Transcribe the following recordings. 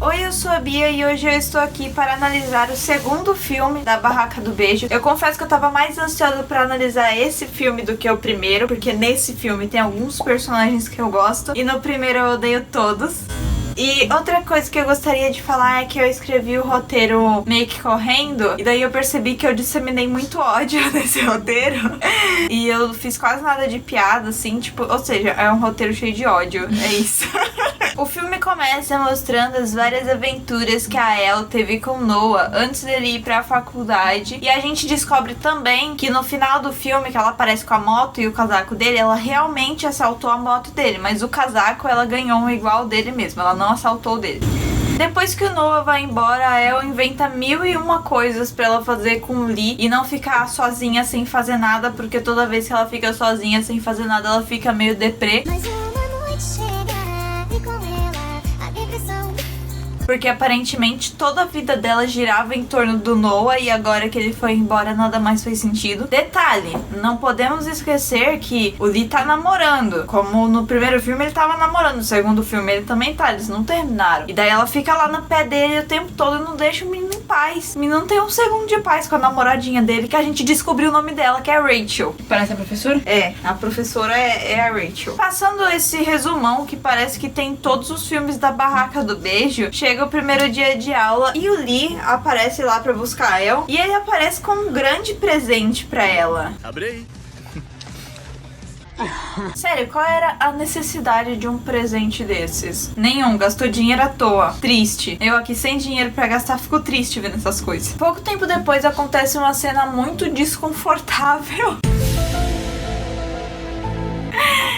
Oi, eu sou a Bia e hoje eu estou aqui para analisar o segundo filme da Barraca do Beijo. Eu confesso que eu tava mais ansiosa para analisar esse filme do que o primeiro, porque nesse filme tem alguns personagens que eu gosto e no primeiro eu odeio todos. E outra coisa que eu gostaria de falar é que eu escrevi o roteiro meio que correndo, e daí eu percebi que eu disseminei muito ódio nesse roteiro. E eu fiz quase nada de piada, assim, tipo, ou seja, é um roteiro cheio de ódio, é isso. O filme começa mostrando as várias aventuras que a El teve com Noah antes dele ir pra faculdade. E a gente descobre também que no final do filme, que ela aparece com a moto e o casaco dele, ela realmente assaltou a moto dele, mas o casaco ela ganhou um igual dele mesmo, ela não assaltou o dele. Depois que o Noah vai embora, a El inventa 1001 coisas pra ela fazer com o Lee e não ficar sozinha sem fazer nada, porque toda vez que ela fica sozinha sem fazer nada, ela fica meio deprê. Mas uma noite chega e com ela a depressão. Porque aparentemente toda a vida dela girava em torno do Noah e agora que ele foi embora nada mais faz sentido. Detalhe, não podemos esquecer que o Lee tá namorando. Como no primeiro filme ele tava namorando, no segundo filme ele também tá, eles não terminaram. E daí ela fica lá no pé dele o tempo todo e não deixa o menino em paz. O menino não tem um segundo de paz com a namoradinha dele, que a gente descobriu o nome dela, que é Rachel. Parece a professora? É, a professora é a Rachel. Passando esse resumão que parece que tem em todos os filmes da Barraca do Beijo, chega o primeiro dia de aula e o Lee aparece lá pra buscar a El, e ele aparece com um grande presente pra ela. Abrei. Sério, qual era a necessidade de um presente desses? Nenhum, gastou dinheiro à toa. Triste. Eu aqui sem dinheiro pra gastar fico triste vendo essas coisas. Pouco tempo depois acontece uma cena muito desconfortável.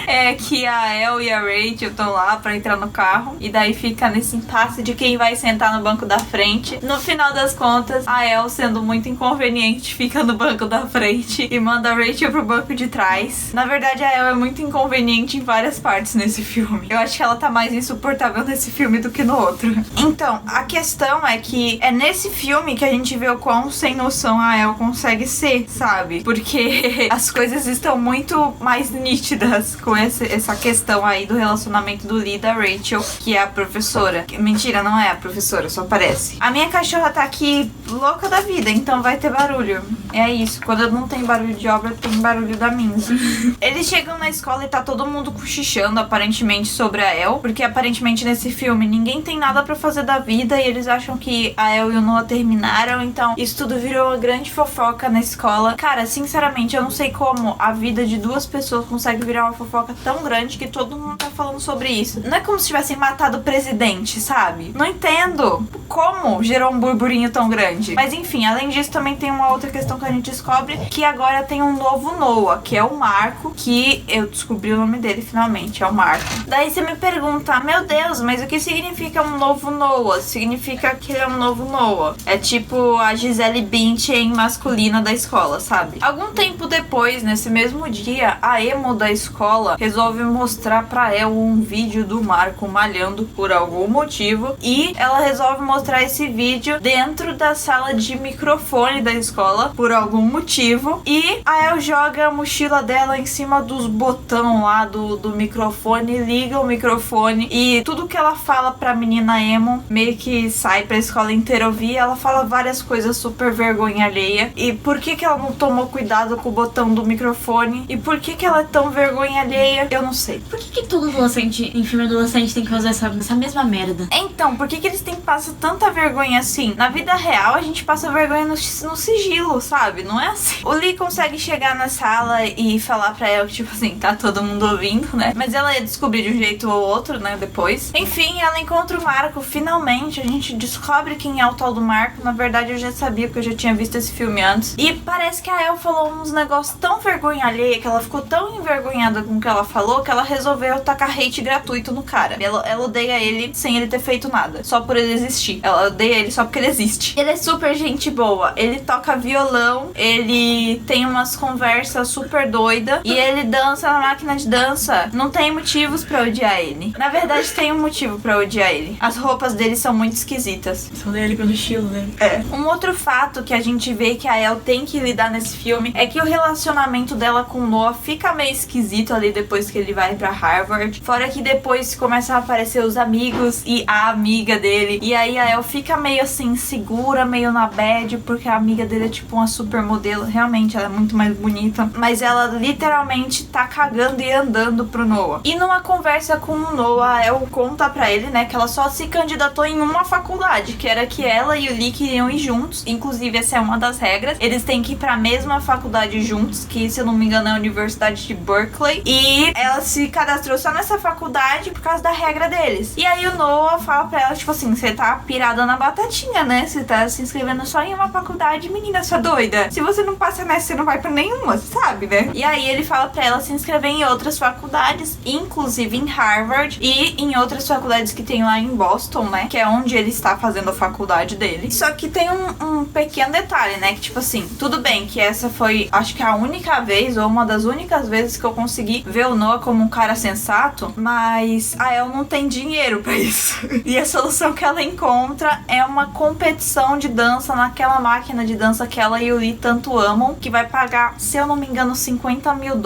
É que a El e a Rachel estão lá pra entrar no carro, e daí fica nesse impasse de quem vai sentar no banco da frente. No final das contas, a El, sendo muito inconveniente, fica no banco da frente e manda a Rachel pro banco de trás. Na verdade, a El é muito inconveniente em várias partes nesse filme. Eu acho que ela tá mais insuportável nesse filme do que no outro. Então, a questão é que é nesse filme que a gente vê o quão sem noção a El consegue ser, sabe? Porque as coisas estão muito mais nítidas com essa questão aí do relacionamento do Lee e da Rachel, que é a professora. Mentira, não é a professora, só parece. A minha cachorra tá aqui louca da vida, então vai ter barulho. É isso, quando não tem barulho de obra, tem barulho da Minzy. Eles chegam na escola e tá todo mundo cochichando, aparentemente, sobre a El, porque aparentemente nesse filme ninguém tem nada pra fazer da vida e eles acham que a El e o Noah terminaram, então isso tudo virou uma grande fofoca na escola. Cara, sinceramente, eu não sei como a vida de duas pessoas consegue virar uma fofoca tão grande que todo mundo tá falando sobre isso. Não é como se tivessem matado o presidente, sabe? Não entendo como gerou um burburinho tão grande. Mas enfim, além disso também tem uma outra questão que a gente descobre, que agora tem um novo Noah, que é o Marco, que eu descobri o nome dele finalmente, é o Marco. Daí você me pergunta, meu Deus, mas o que significa um novo Noah? Significa que ele é um novo Noah. É tipo a Gisele Bündchen masculina da escola, sabe? Algum tempo depois, nesse mesmo dia, a emo da escola resolve mostrar pra El um vídeo do Marco malhando por algum motivo, e ela resolve mostrar esse vídeo dentro da sala de microfone da escola por algum motivo, e a El joga a mochila dela em cima dos botão lá do microfone, liga o microfone e tudo que ela fala pra menina emo meio que sai pra escola inteira ouvir. Ela fala várias coisas super vergonha alheia, e por que ela não tomou cuidado com o botão do microfone, e por que ela é tão vergonha alheia, eu não sei. Por que todo adolescente, em filme adolescente, tem que fazer essa mesma merda? Então, por que eles têm que passar tanta vergonha assim? Na vida real, a gente passa vergonha no sigilo, sabe? Não é assim. O Lee consegue chegar na sala e falar pra ela que, tipo assim, tá todo mundo ouvindo, né? Mas ela ia descobrir de um jeito ou outro, né? Depois. Enfim, ela encontra o Marco. Finalmente, a gente descobre quem é o tal do Marco. Na verdade, eu já sabia, porque eu já tinha visto esse filme antes. E parece que a El falou uns negócios tão vergonha alheia, que ela ficou tão envergonhada com o que ela falou, que ela resolveu tacar hate gratuito no cara. Ela odeia ele sem ele ter feito nada, só por ele existir. Ela odeia ele só porque ele existe. Ele é super gente boa. Ele toca violão salão, ele tem umas conversas super doidas e ele dança na máquina de dança. Não tem motivos pra odiar ele. Na verdade, tem um motivo pra odiar ele. As roupas dele são muito esquisitas. São dele pelo estilo, né? Um outro fato que a gente vê que a El tem que lidar nesse filme é que o relacionamento dela com o Noah fica meio esquisito ali depois que ele vai pra Harvard. Fora que depois começam a aparecer os amigos e a amiga dele. E aí a El fica meio assim, insegura, meio na bad, porque a amiga dele é tipo uma supermodelo. Realmente, ela é muito mais bonita. Mas ela literalmente tá cagando e andando pro Noah. E numa conversa com o Noah, a El conta pra ele, né, que ela só se candidatou em uma faculdade, que era que ela e o Lee queriam ir juntos. Inclusive, essa é uma das regras. Eles têm que ir pra mesma faculdade juntos, que, se eu não me engano, é a Universidade de Berkeley. E ela se cadastrou só nessa faculdade por causa da regra deles. E aí o Noah fala pra ela, tipo assim, você tá pirada na batatinha, né? Você tá se inscrevendo só em uma faculdade, menina, sua doida. Se você não passa nessa, você não vai pra nenhuma, você sabe, né? E aí ele fala pra ela se inscrever em outras faculdades, inclusive em Harvard e em outras faculdades que tem lá em Boston, né? Que é onde ele está fazendo a faculdade dele. Só que tem um pequeno detalhe, né? Que tipo assim, tudo bem que essa foi, acho que a única vez, ou uma das únicas vezes que eu consegui ver o Noah como um cara sensato, mas a El não tem dinheiro pra isso. E a solução que ela encontra é uma competição de dança naquela máquina de dança que ela e o Lee tanto amam, que vai pagar, se eu não me engano, $50 mil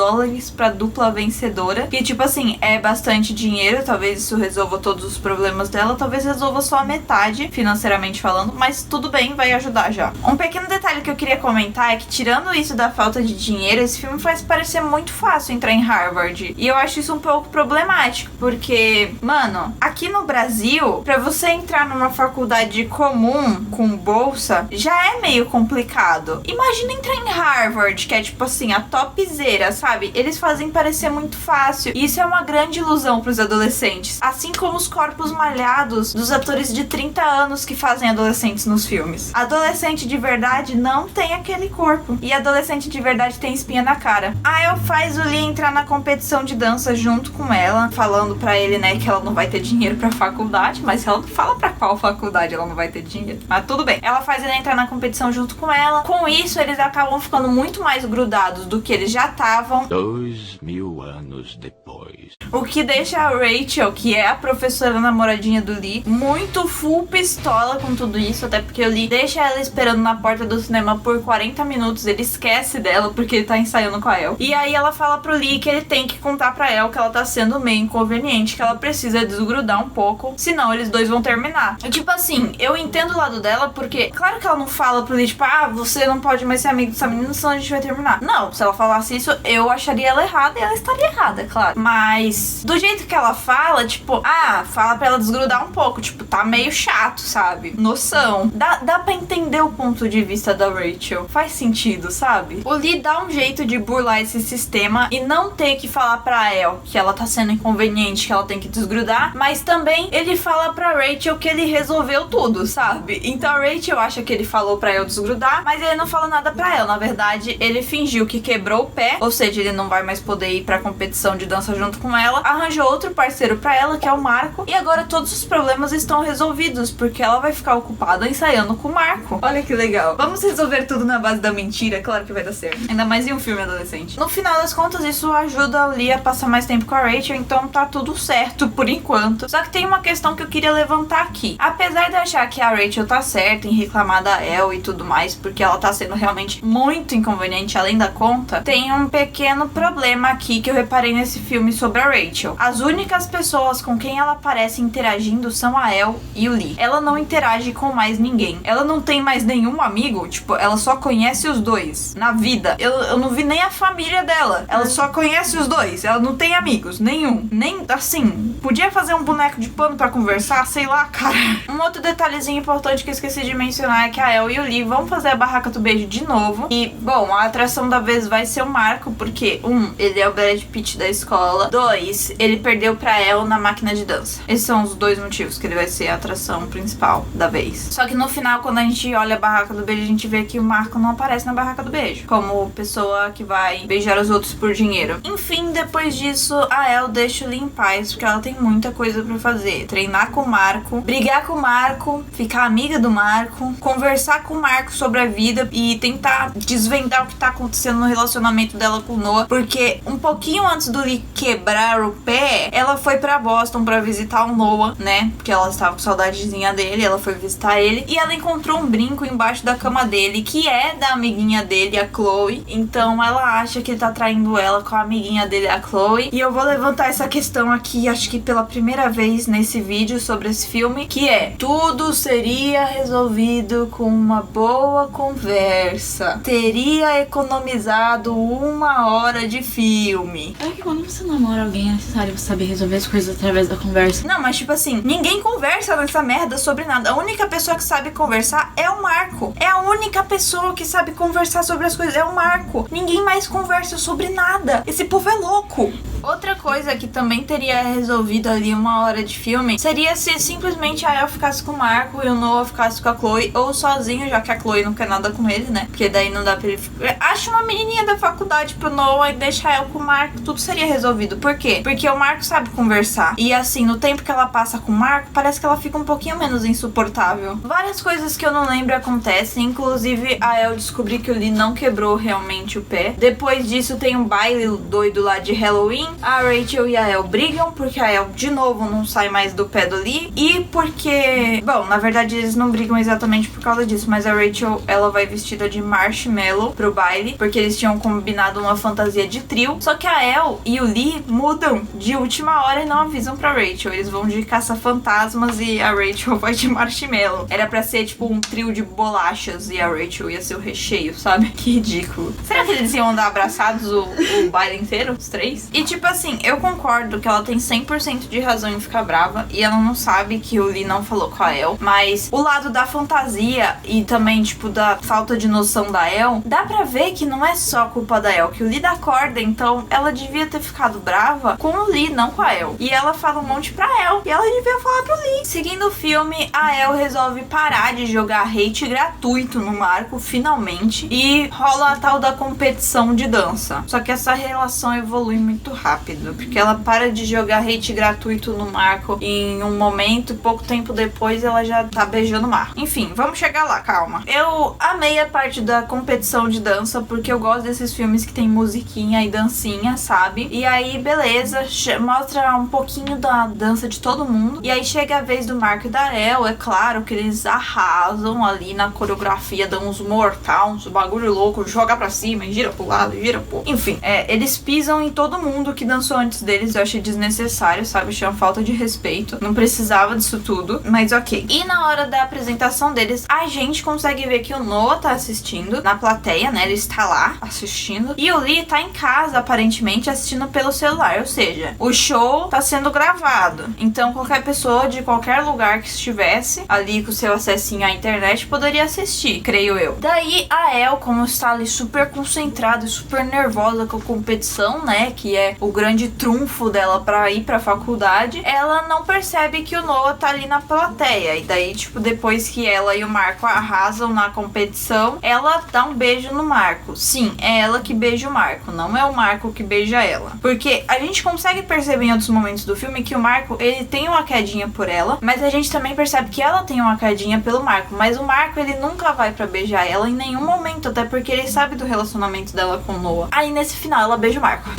pra dupla vencedora. Que tipo assim, é bastante dinheiro, talvez isso resolva todos os problemas dela, talvez resolva só a metade, financeiramente falando, mas tudo bem, vai ajudar já. Um pequeno detalhe que eu queria comentar é que, tirando isso da falta de dinheiro, esse filme faz parecer muito fácil entrar em Harvard. E eu acho isso um pouco problemático, porque, mano, aqui no Brasil, pra você entrar numa faculdade comum com bolsa, já é meio complicado. Imagina entrar em Harvard, que é tipo assim, a topzera, sabe? Eles fazem parecer muito fácil. E isso é uma grande ilusão pros adolescentes. Assim como os corpos malhados dos atores de 30 anos que fazem adolescentes nos filmes. Adolescente de verdade não tem aquele corpo. E adolescente de verdade tem espinha na cara. A El faz o Lee entrar na competição de dança junto com ela, falando pra ele, né, que ela não vai ter dinheiro pra faculdade, mas ela não fala pra qual faculdade ela não vai ter dinheiro. Mas tudo bem. Ela faz ele entrar na competição junto com ela. Com isso, eles acabam ficando muito mais grudados do que eles já estavam. 2000 anos depois. O que deixa a Rachel, que é a professora namoradinha do Lee, muito full pistola com tudo isso, até porque o Lee deixa ela esperando na porta do cinema por 40 minutos, ele esquece dela porque ele tá ensaiando com a El. E aí ela fala pro Lee que ele tem que contar pra El que ela tá sendo meio inconveniente, que ela precisa desgrudar um pouco, senão eles dois vão terminar. E tipo assim, eu entendo o lado dela, porque claro que ela não fala pro Lee, tipo, ah, você não pode mais ser amigo dessa menina, senão a gente vai terminar. Não, se ela falasse isso, eu acharia ela errada e ela estaria errada, claro. Mas do jeito que ela fala, tipo, ah, fala pra ela desgrudar um pouco, tipo, tá meio chato, sabe? Noção. Dá pra entender o ponto de vista da Rachel. Faz sentido, sabe? O Lee dá um jeito de burlar esse sistema e não ter que falar pra El que ela tá sendo inconveniente, que ela tem que desgrudar, mas também ele fala pra Rachel que ele resolveu tudo, sabe? Então a Rachel acha que ele falou pra El desgrudar, mas ele não fala nada pra ela. Na verdade, ele fingiu que quebrou o pé, ou seja, ele não vai mais poder ir pra competição de dança junto com ela, arranjou outro parceiro pra ela, que é o Marco, e agora todos os problemas estão resolvidos, porque ela vai ficar ocupada ensaiando com o Marco. Olha que legal. Vamos resolver tudo na base da mentira, claro que vai dar certo. Ainda mais em um filme adolescente. No final das contas, isso ajuda o Lee a passar mais tempo com a Rachel, então tá tudo certo por enquanto. Só que tem uma questão que eu queria levantar aqui. Apesar de eu achar que a Rachel tá certa em reclamar da El e tudo mais, porque ela tá sendo realmente muito inconveniente além da conta, tem um pequeno problema aqui que eu reparei nesse filme sobre a Rachel. As únicas pessoas com quem ela aparece interagindo são a El e o Lee. Ela não interage com mais ninguém. Ela não tem mais nenhum amigo, tipo, ela só conhece os dois na vida. Eu não vi nem a família dela. Ela só conhece os dois. Ela não tem amigos, nenhum. Nem, assim, podia fazer um boneco de pano pra conversar, sei lá, cara. Um outro detalhezinho importante que eu esqueci de mencionar é que a El e o Lee vão fazer a Barraca do Beijo de novo. E, bom, a atração da vez vai ser o Marco, porque, ele é o Brad Pitt da escola. 2, ele perdeu pra El na máquina de dança. Esses são os dois motivos que ele vai ser a atração principal da vez. Só que no final, quando a gente olha a Barraca do Beijo, a gente vê que o Marco não aparece na Barraca do Beijo, como pessoa que vai beijar os outros por dinheiro. Enfim, depois disso, a El deixa o Lee em paz, porque ela tem tem muita coisa pra fazer. Treinar com o Marco, brigar com o Marco, ficar amiga do Marco, conversar com o Marco sobre a vida e tentar desvendar o que tá acontecendo no relacionamento dela com o Noah, porque um pouquinho antes do Lee quebrar o pé, ela foi pra Boston pra visitar o Noah, né? Porque ela estava com saudadezinha dele, ela foi visitar ele e ela encontrou um brinco embaixo da cama dele, que é da amiguinha dele, a Chloe. Então ela acha que ele tá traindo ela com a amiguinha dele, a Chloe. E eu vou levantar essa questão aqui, acho que pela primeira vez nesse vídeo sobre esse filme, que é: tudo seria resolvido com uma boa conversa. Teria economizado 1 hora de filme. É que quando você namora alguém, é necessário você saber resolver as coisas através da conversa. Não, mas tipo assim, ninguém conversa nessa merda sobre nada. A única pessoa que sabe conversar é o Marco. É a única pessoa que sabe conversar sobre as coisas, é o Marco. Ninguém mais conversa sobre nada. Esse povo é louco. Outra coisa que também teria resolvido ali 1 hora de filme seria se simplesmente a El ficasse com o Marco e o Noah ficasse com a Chloe, ou sozinho, já que a Chloe não quer nada com ele, né? Porque daí não dá pra ele... Acha uma menininha da faculdade pro Noah e deixa a El com o Marco, tudo seria resolvido. Por quê? Porque o Marco sabe conversar. E assim, no tempo que ela passa com o Marco, parece que ela fica um pouquinho menos insuportável. Várias coisas que eu não lembro acontecem, inclusive a El descobrir que o Lee não quebrou realmente o pé. Depois disso tem um baile doido lá de Halloween. A Rachel e a El brigam porque a El de novo não sai mais do pé do Lee. E porque... Bom, na verdade eles não brigam exatamente por causa disso, mas a Rachel, ela vai vestida de Marshmallow pro baile, porque eles tinham combinado uma fantasia de trio. Só que a El e o Lee mudam de última hora e não avisam pra Rachel. Eles vão de caça-fantasmas e a Rachel vai de Marshmallow. Era pra ser tipo um trio de bolachas e a Rachel ia ser o recheio, sabe? Que ridículo. Será que eles iam andar abraçados o baile inteiro? Os três? E tipo assim, eu concordo que ela tem 100% de razão em ficar brava e ela não sabe que o Lee não falou com a El, mas o lado da fantasia e também tipo da falta de noção da El, dá pra ver que não é só culpa da El, que o Lee dá corda, então ela devia ter ficado brava com o Lee, não com a El. E ela fala um monte pra El e ela devia falar pro Lee. Seguindo o filme, a El resolve parar de jogar hate gratuito no Marco, finalmente, e rola a tal da competição de dança. Só que essa relação evolui muito rápido, porque ela para de jogar hate gratuito no Marco em um momento e pouco tempo depois ela já tá beijando o Marco. Enfim, vamos chegar lá, calma. Eu amei a parte da competição de dança, porque eu gosto desses filmes que tem musiquinha e dancinha, sabe? E aí, beleza, mostra um pouquinho da dança de todo mundo. E aí chega a vez do Marco e da El, é claro que eles arrasam ali na coreografia, dão uns mortal, uns bagulho louco, joga pra cima, gira pro lado, gira pro... Enfim, eles pisam em todo mundo que dançou antes deles. Eu achei desnecessário, sabe? Achei uma falta de respeito. Não precisava disso tudo, mas ok. E na hora da apresentação deles, a gente consegue ver que o Noah tá assistindo na plateia, né? Ele está lá assistindo. E o Lee tá em casa, aparentemente, assistindo pelo celular. Ou seja, o show tá sendo gravado. Então, qualquer pessoa de qualquer lugar que estivesse ali com seu acessinho à internet poderia assistir, creio eu. Daí, a El, como está ali super concentrada e super nervosa com a competição, né? Que é o grande trunfo dela pra ir pra faculdade, ela não percebe que o Noah tá ali na plateia. E daí, tipo, depois que ela e o Marco arrasam na competição, ela dá um beijo no Marco. Sim, é ela que beija o Marco, não é o Marco que beija ela. Porque a gente consegue perceber em outros momentos do filme que o Marco, ele tem uma quedinha por ela, mas a gente também percebe que ela tem uma quedinha pelo Marco. Mas o Marco, ele nunca vai pra beijar ela em nenhum momento, até porque ele sabe do relacionamento dela com o Noah. Aí, nesse final, ela beija o Marco.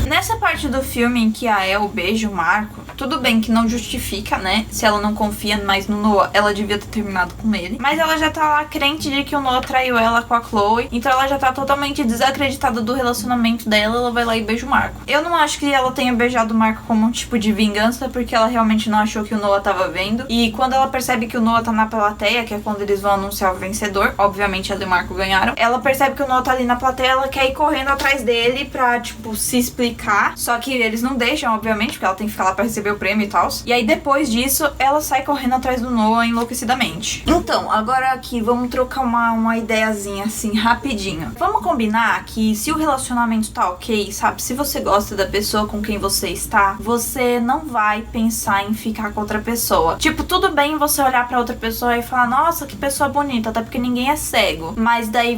Nessa parte do filme em que a El beija o Marco, tudo bem que não justifica, né? Se ela não confia mais no Noah, ela devia ter terminado com ele. Mas ela já tá lá crente de que o Noah traiu ela com a Chloe. Então ela já tá totalmente desacreditada do relacionamento dela. Ela vai lá e beija o Marco. Eu não acho que ela tenha beijado o Marco como um tipo de vingança, porque ela realmente não achou que o Noah tava vendo. E quando ela percebe que o Noah tá na plateia, que é quando eles vão anunciar o vencedor, obviamente ela e o Marco ganharam, ela percebe que o Noah tá ali na plateia, ela quer ir correndo atrás dele pra, tipo, se explicar. Só que eles não deixam, obviamente, porque ela tem que ficar lá pra receber o prêmio e tal. E aí, depois disso, ela sai correndo atrás do Noah enlouquecidamente. Então, agora aqui, vamos trocar uma ideiazinha, assim, rapidinho. Vamos combinar que se o relacionamento tá ok, sabe? Se você gosta da pessoa com quem você está, você não vai pensar em ficar com outra pessoa. Tipo, tudo bem você olhar pra outra pessoa e falar, nossa, que pessoa bonita, até porque ninguém é cego. Mas daí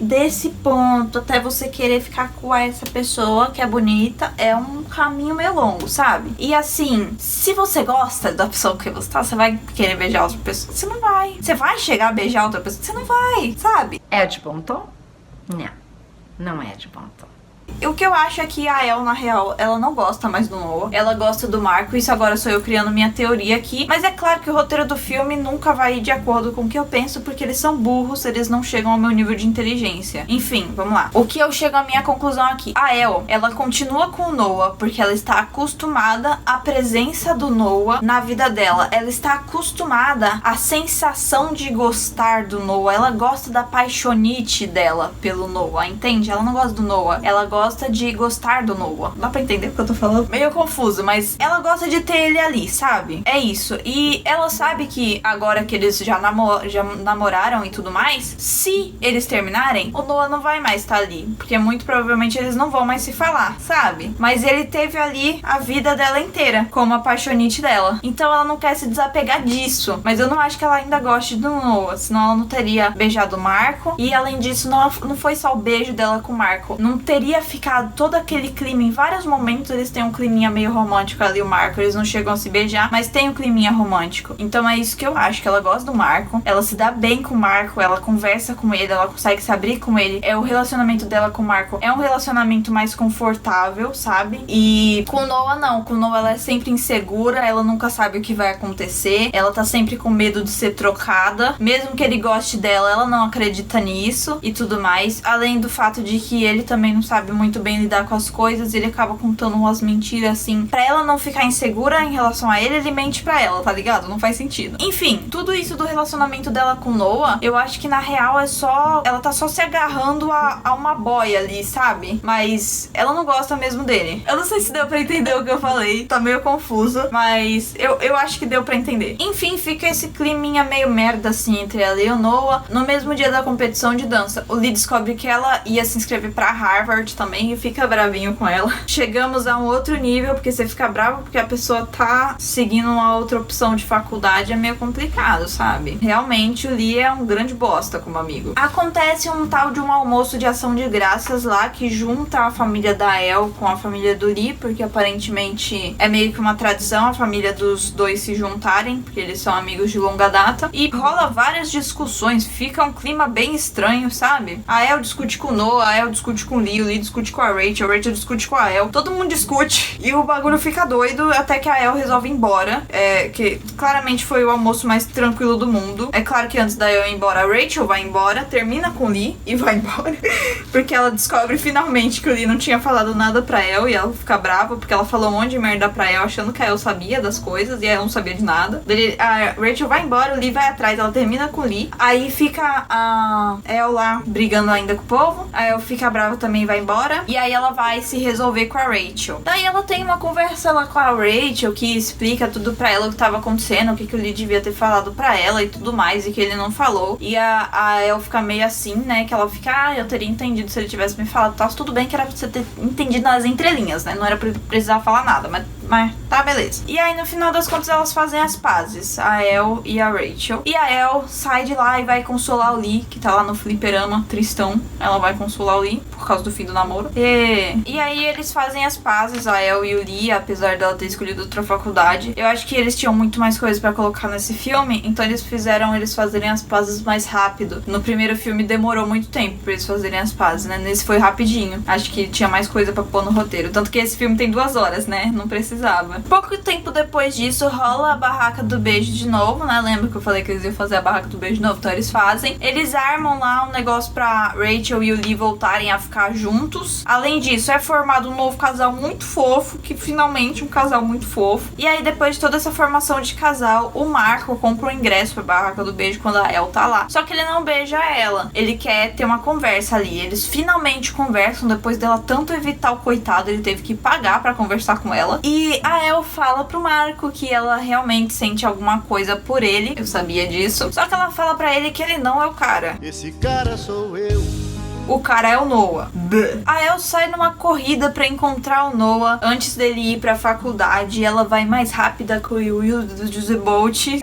desse ponto, até você querer ficar com essa pessoa que é bonita, é um caminho meio longo, sabe? E assim, se você gosta da pessoa que você tá, você vai querer beijar outra pessoa? Você não vai. Você vai chegar a beijar outra pessoa? Você não vai, sabe? É de bom tom? Não é de bom tom. O que eu acho é que a El, na real, ela não gosta mais do Noah. Ela gosta do Marco. Isso agora sou eu criando minha teoria aqui. Mas é claro que o roteiro do filme nunca vai ir de acordo com o que eu penso, porque eles são burros, eles não chegam ao meu nível de inteligência. Enfim, vamos lá. O que eu chego à minha conclusão aqui. A El, ela continua com o Noah porque ela está acostumada à presença do Noah na vida dela. Ela está acostumada à sensação de gostar do Noah. Ela gosta da paixonite dela pelo Noah, entende? Ela não gosta do Noah. Ela gosta de gostar do Noah. Dá pra entender o que eu tô falando? Meio confuso, mas ela gosta de ter ele ali, sabe? É isso. E ela sabe que agora que eles já namoraram e tudo mais, se eles terminarem, o Noah não vai mais estar ali. Porque muito provavelmente eles não vão mais se falar, sabe? Mas ele teve ali a vida dela inteira, como a paixonite dela. Então ela não quer se desapegar disso. Mas eu não acho que ela ainda goste do Noah. Senão ela não teria beijado o Marco. E além disso, não foi só o beijo dela com o Marco. Não teria ficado todo aquele clima. Em vários momentos eles têm um climinha meio romântico ali, o Marco. Eles não chegam a se beijar, mas tem um climinha romântico. Então é isso que eu acho, que ela gosta do Marco. Ela se dá bem com o Marco, ela conversa com ele, ela consegue se abrir com ele. O relacionamento dela com o Marco é um relacionamento mais confortável, sabe? E com o Noah não. Com o Noah ela é sempre insegura, ela nunca sabe o que vai acontecer. Ela tá sempre com medo de ser trocada. Mesmo que ele goste dela, ela não acredita nisso e tudo mais. Além do fato de que ele também não sabe muito bem lidar com as coisas, ele acaba contando umas mentiras assim. Pra ela não ficar insegura em relação a ele, ele mente pra ela, tá ligado? Não faz sentido. Enfim, tudo isso do relacionamento dela com Noah, eu acho que na real é só... ela tá só se agarrando a uma boia ali, sabe? Mas ela não gosta mesmo dele. Eu não sei se deu pra entender o que eu falei, tá meio confuso, mas eu acho que deu pra entender. Enfim, fica esse climinha meio merda assim entre ela e o Noah. No mesmo dia da competição de dança, o Lee descobre que ela ia se inscrever pra Harvard também e fica bravinho com ela. Chegamos a um outro nível, porque você fica bravo porque a pessoa tá seguindo uma outra opção de faculdade, é meio complicado, sabe? Realmente o Lee é um grande bosta como amigo. Acontece um tal de um almoço de ação de graças lá, que junta a família da El com a família do Lee, porque aparentemente é meio que uma tradição a família dos dois se juntarem, porque eles são amigos de longa data, e rola várias discussões, fica um clima bem estranho, sabe? A El discute com o Noah, a El discute com o Lee discute com a Rachel discute com a El, todo mundo discute e o bagulho fica doido até que a El resolve ir embora, que claramente foi o almoço mais tranquilo do mundo. É claro que antes da El ir embora, a Rachel vai embora, termina com o Lee e vai embora porque ela descobre finalmente que o Lee não tinha falado nada pra El e ela fica brava porque ela falou um monte de merda pra El achando que a El sabia das coisas e a El não sabia de nada. A Rachel vai embora, o Lee vai atrás, ela termina com o Lee, aí fica a El lá brigando ainda com o povo, a El fica brava também e vai embora, e aí ela vai se resolver com a Rachel. Daí ela tem uma conversa lá com a Rachel que explica tudo pra ela o que tava acontecendo, o que o Lee devia ter falado pra ela e tudo mais, e que ele não falou. E a El fica meio assim, né, que ela fica, eu teria entendido se ele tivesse me falado, tá, tudo bem que era pra você ter entendido nas entrelinhas, né, não era pra precisar falar nada, mas tá, beleza. E aí no final das contas elas fazem as pazes, a El e a Rachel. E a El sai de lá e vai consolar o Lee, que tá lá no fliperama, tristão. Ela vai consolar o Lee por causa do fim do namoro. E aí eles fazem as pazes, a El e o Lee, apesar dela ter escolhido outra faculdade. Eu acho que eles tinham muito mais coisas pra colocar nesse filme, então eles fizeram eles fazerem as pazes mais rápido. No primeiro filme demorou muito tempo pra eles fazerem as pazes, né? Nesse foi rapidinho. Acho que tinha mais coisa pra pôr no roteiro. Tanto que esse filme tem 2 horas, né? Não precisava. Pouco tempo depois disso, rola a barraca do beijo de novo, né? Lembra que eu falei que eles iam fazer a barraca do beijo de novo? Então eles fazem. Eles armam lá um negócio pra Rachel e o Lee voltarem a ficar juntos. Além disso, é formado um novo casal muito fofo, que finalmente um casal muito fofo. E aí, depois de toda essa formação de casal, o Marco compra o ingresso pra barraca do beijo quando a El tá lá. Só que ele não beija ela. Ele quer ter uma conversa ali. Eles finalmente conversam, depois dela tanto evitar o coitado, ele teve que pagar pra conversar com ela. E a El fala pro Marco que ela realmente sente alguma coisa por ele. Eu sabia disso. Só que ela fala pra ele que ele não é o cara. Esse cara sou eu. O cara é o Noah. A El sai numa corrida pra encontrar o Noah antes dele ir pra faculdade. Ela vai mais rápida que o Will do José Bolt.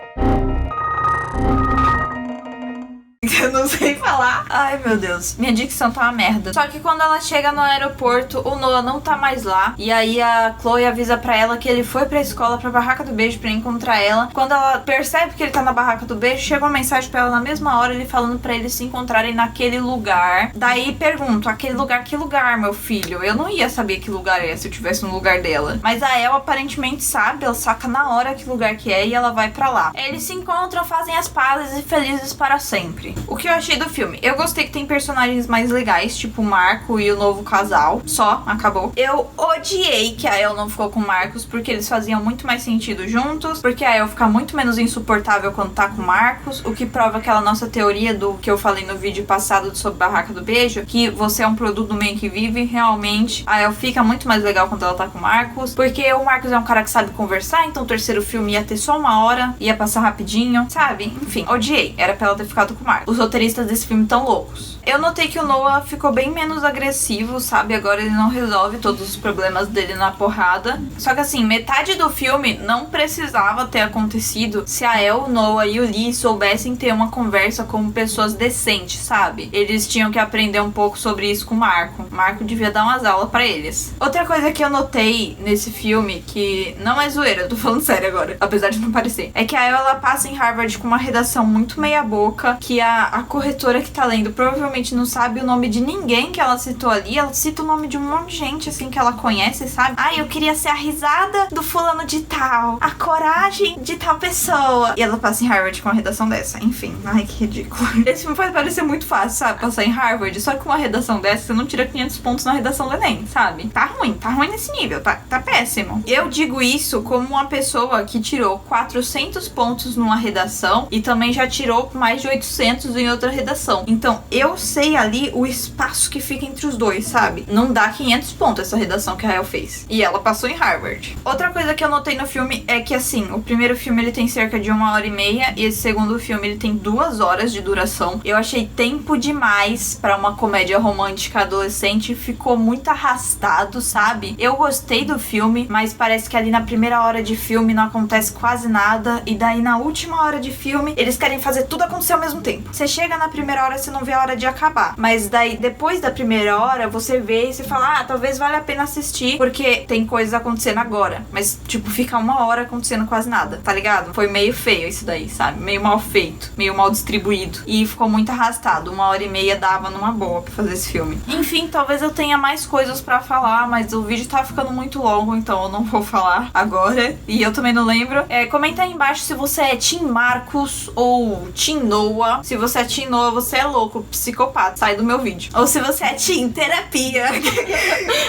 Eu não sei falar. Ai, meu Deus. Minha dicção tá uma merda. Só que quando ela chega no aeroporto, o Noah não tá mais lá. E aí a Chloe avisa pra ela que ele foi pra escola, pra barraca do beijo, pra encontrar ela. Quando ela percebe que ele tá na barraca do beijo, chega uma mensagem pra ela na mesma hora, ele falando pra eles se encontrarem naquele lugar. Daí pergunto, aquele lugar, que lugar, meu filho? Eu não ia saber que lugar é se eu tivesse no lugar dela. Mas a El aparentemente sabe, ela saca na hora que lugar que é e ela vai pra lá. Eles se encontram, fazem as pazes e felizes para sempre. O que eu achei do filme? Eu gostei que tem personagens mais legais, tipo o Marco e o novo casal. Só, acabou. Eu odiei que a El não ficou com o Marcos, porque eles faziam muito mais sentido juntos, porque a El fica muito menos insuportável quando tá com o Marcos, o que prova aquela nossa teoria do que eu falei no vídeo passado sobre Barraca do Beijo, que você é um produto do meio que vive. Realmente, a El fica muito mais legal quando ela tá com o Marcos, porque o Marcos é um cara que sabe conversar, então o terceiro filme ia ter só 1 hora, ia passar rapidinho, sabe? Enfim, odiei. Era pra ela ter ficado com o Marcos. Os roteiristas desse filme tão loucos. Eu notei que o Noah ficou bem menos agressivo, sabe? Agora ele não resolve todos os problemas dele na porrada. Só que assim, metade do filme não precisava ter acontecido se a El, o Noah e o Lee soubessem ter uma conversa como pessoas decentes, sabe? Eles tinham que aprender um pouco sobre isso com o Marco. O Marco devia dar umas aulas pra eles. Outra coisa que eu notei nesse filme, que não é zoeira, eu tô falando sério agora, apesar de não parecer, é que a El, ela passa em Harvard com uma redação muito meia boca, que a corretora que tá lendo provavelmente não sabe o nome de ninguém que ela citou ali. Ela cita o nome de um monte de gente, assim, que ela conhece, sabe? Ai, eu queria ser a risada do fulano de tal, a coragem de tal pessoa. E ela passa em Harvard com uma redação dessa. Enfim, ai, que ridículo. Esse filme pode parecer muito fácil, sabe? Passar em Harvard, só que com uma redação dessa, você não tira 500 pontos na redação do Enem, sabe? Tá ruim nesse nível, tá péssimo. Eu digo isso como uma pessoa que tirou 400 pontos numa redação e também já tirou mais de 800 em outra redação. Então, eu sei ali o espaço que fica entre os dois, sabe? Não dá 500 pontos essa redação que a El fez. E ela passou em Harvard. Outra coisa que eu notei no filme é que, assim, o primeiro filme ele tem cerca de 1h30 e esse segundo filme ele tem 2 horas de duração. Eu achei tempo demais pra uma comédia romântica adolescente. Ficou muito arrastado, sabe? Eu gostei do filme, mas parece que ali na primeira hora de filme não acontece quase nada. E daí na última hora de filme, eles querem fazer tudo acontecer ao mesmo tempo. Você chega na primeira hora, você não vê a hora de acabar. Mas daí, depois da primeira hora, você vê e você fala, talvez valha a pena assistir, porque tem coisas acontecendo agora. Mas, tipo, fica 1 hora acontecendo quase nada, tá ligado? Foi meio feio isso daí, sabe? Meio mal feito, meio mal distribuído. E ficou muito arrastado. 1h30 dava numa boa pra fazer esse filme. Enfim, talvez eu tenha mais coisas pra falar, mas o vídeo tá ficando muito longo, então eu não vou falar agora. E eu também não lembro. Comenta aí embaixo se você é Team Marcos ou Team Noah. Se você é Team Noah, você é louco, psicopata. Sai do meu vídeo. Ou se você é Team Terapia.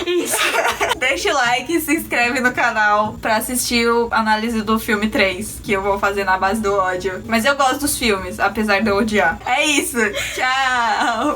Isso. Deixa o like e se inscreve no canal pra assistir a análise do filme 3, que eu vou fazer na base do ódio. Mas eu gosto dos filmes, apesar de eu odiar. É isso. Tchau.